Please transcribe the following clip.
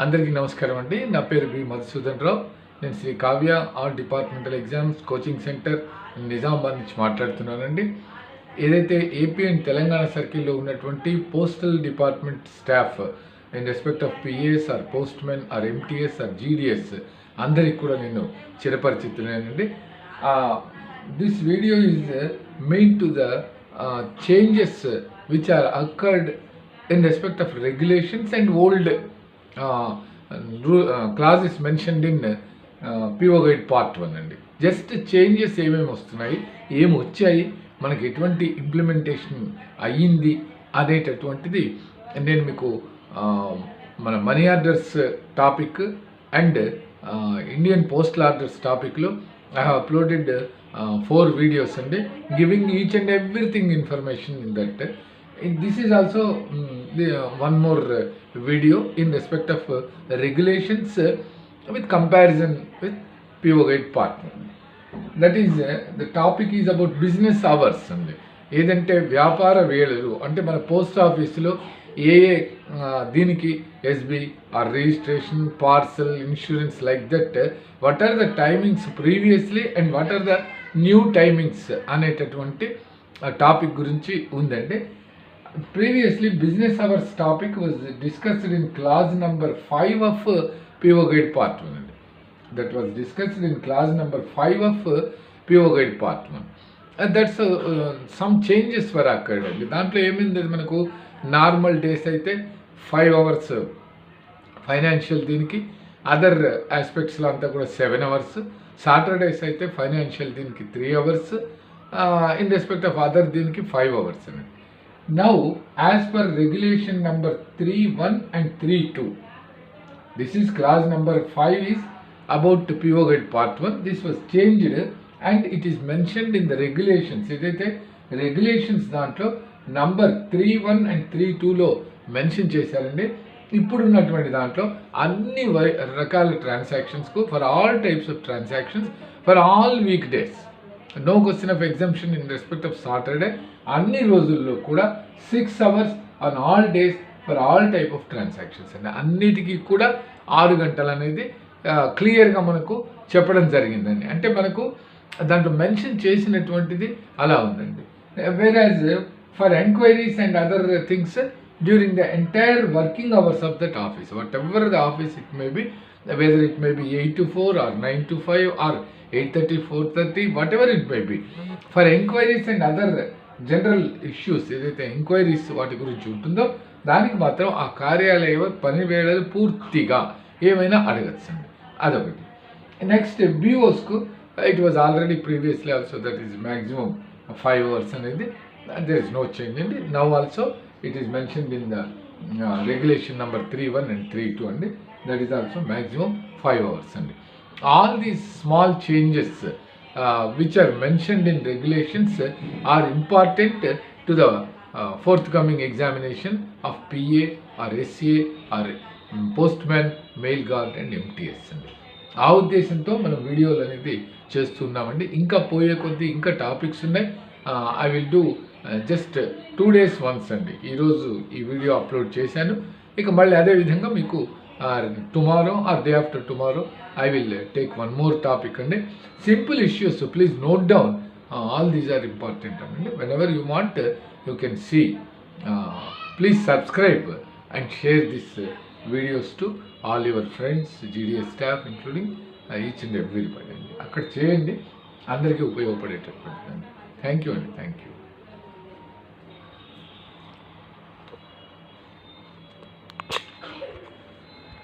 అందరికీ నమస్కారం అండి. నా పేరు బి మధుసూదన్ రావు. నేను Sri Kavya all departmental exams coaching centre Nizamabad నుంచి మాట్లాడుతున్నానండి. ఏదైతే ఏపీ అండ్ తెలంగాణ సర్కిల్లో ఉన్నటువంటి postal department staff in respect of PAs or postmen or MTS or GDS అందరికి కూడా నేను చిరపరిచితున్నానండి. This video is main to the changes which are occurred in respect of regulations and old clauses mentioned in PO Guide Part 1 అండి. Just changes ఏమేమి వస్తున్నాయి, ఏమి వచ్చాయి, మనకి ఎటువంటి ఇంప్లిమెంటేషన్ అయ్యింది అనేటటువంటిది నేను మీకు మన money orders topic and Indian postal orders టాపిక్లో ఐ హ్యావ్ అప్లోడెడ్ 4 వీడియోస్ అండి, giving each and everything information in that. This is also one more video in respect of regulations with comparison with PO Guide Part 1. That is the topic is about business hours అండి. ఏదంటే వ్యాపార వేళలు అంటే మన post ఆఫీసులో ఏ దీనికి SB R registration parcel insurance like that what are the timings previously and what are the new timings అనేటటువంటి టాపిక్ గురించి ఉందండి. Previously, business hours topic was discussed in clause number 5 of PO Guide Part 1. That was discussed in clause number 5 of PO Guide Part 1. And that's some changes were occurred. దాంట్లో ఏమైంది, మనకు normal days అయితే 5 hours financial దీనికి, other ఆస్పెక్ట్స్లో అంతా కూడా 7 hours, Saturdays అయితే financial దీనికి 3 hours, in respect of other దీనికి 5 hours అనేది. Now, as per regulation number 3.1 and 3.2, this is clause number 5 is about PO Guide Part 1. This was changed and it is mentioned in the regulations. ఏదైతే regulations దాంట్లో number 3.1 and 3.2లో mention చేశారండి. ఇప్పుడున్నటువంటి దాంట్లో అన్ని రకాల ట్రాన్సాక్షన్స్కు for all types of transactions for all week days, no question of exemption in respect of Saturday, అన్ని రోజుల్లో కూడా 6 hours on all days for all type of transactions అండి. అన్నిటికీ కూడా 6 గంటలు అనేది క్లియర్గా మనకు చెప్పడం జరిగిందండి. అంటే మనకు దాంట్లో మెన్షన్ చేసినటువంటిది అలా ఉందండి. Whereas for enquiries and other things during the entire working hours of that office, whatever the office it may be, whether it may be 8 to 4 or 9 to 5 or 8:30, 4:30, whatever it may be, for enquiries and other general issues ఏదైతే enquiries వాటి గురించి ఉంటుందో దానికి మాత్రం ఆ కార్యాలయ పని వేళలు పూర్తిగా ఏమైనా అడగచ్చండి. అదొకటి. నెక్స్ట్ బిఓస్కు it was already previously also that is maximum 5 hours అనేది, దర్ ఇస్ నో చేంజ్ అండి. Now also it is mentioned in the regulation number 3.1 and 3.2 అండి. That is also maximum 5 hours. And all these small changes which are mentioned in regulations are important to the forthcoming examination of PA or SCA or postman, mail guard and MTS. And ఆ ఉద్దేశంతో మనం వీడియోలు అనేది చేస్తున్నామండి. ఇంకా పోయే కొద్దీ ఇంకా టాపిక్స్ ఉన్నాయి. I will do just 2 days once అండి. ఈరోజు ఈ వీడియో అప్లోడ్ చేశాను. ఇక మళ్ళీ అదేవిధంగా మీకు tomorrow or day after tomorrow I will take one more topic and simple issues, so please note down. All these are important and whenever you want you can see. Please subscribe and share these videos to all your friends, GDS staff including each and everybody. అక్కడ చేయండి, అందరికీ ఉపయోగపడేటటువంటి. Thank you అండి. Thank you.